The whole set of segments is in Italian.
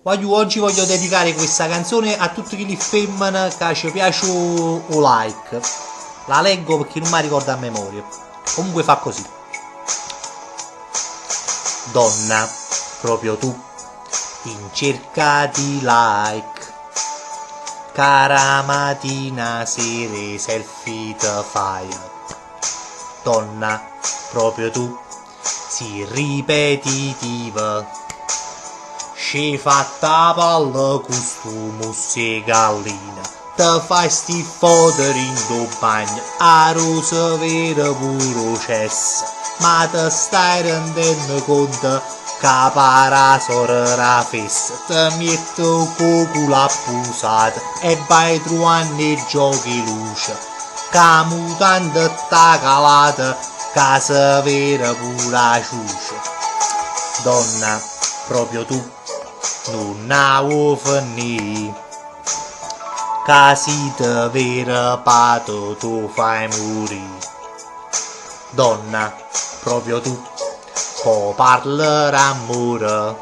Oggi voglio dedicare questa canzone a tutte le femmine che ci piace o like. La leggo perché non mi ricordo a memoria. Comunque fa così. Donna, proprio tu, in cerca di like. Cara mattina, sera, selfie te fai. Donna, proprio tu, si ripetitiva. Ci fatta palla costume e gallina. Te fai sti foderi in tuo bagno. A rosa vera puro cessa. Ma te stai rendendo conto che para sorella fessa. Te metto culo appusata e vai trovando i giochi luce. Che mutanda sta calata, casa vera pura ciuce. Donna, proprio tu, non avevo finito. Casi de vera pato tu fai morire. Donna, proprio tu, può parlare amore,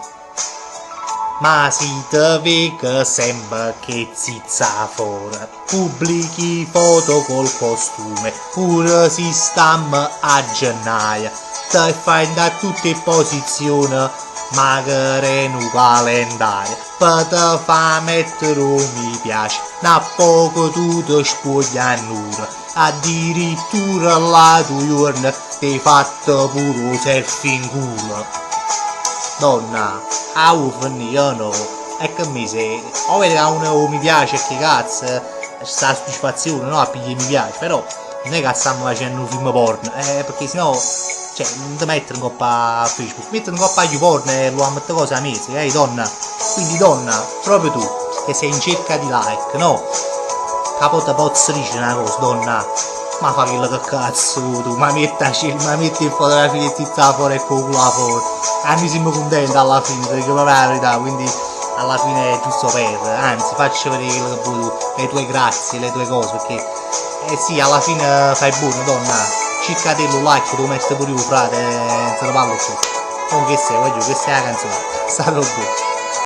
ma si te vede sempre che zizza fuori. Pubblichi foto col costume, pure si stamma a gennaio. Te fai da tutte posizioni, magari in un calendario. Per te fa mettere un mi piace, da poco tu ti spogli a nulla. Addirittura la tua giorna ti hai fatto pure selfie in culo. Donna, finito no? E che miseria. O vedi che uno mi piace e che cazzo, sta la soddisfazione, no? A pigliare mi piace, però non è che stiamo facendo un film porno, perché sennò, cioè, non ti mettere in coppa a Facebook, mettere in coppa a YouPorn e lo ammette cosa a mesi, donna? Quindi donna, proprio tu, che sei in cerca di like, no? Capota pozzo dice una cosa, donna, ma fa quello che cazzo tu, ma metti in fotografia di tizza fuori e con culo fuori. Mi sembra contento alla fine, perché proprio la verità, quindi alla fine è giusto per, anzi faccio vedere quello che vuoi tu, le tue grazie, le tue cose, perché sì, alla fine fai buono, donna, cerca te lo like, lo metti pure io, frate, se lo parlo qui. Comunque che sei, voglio, questa è la canzone, sta roba.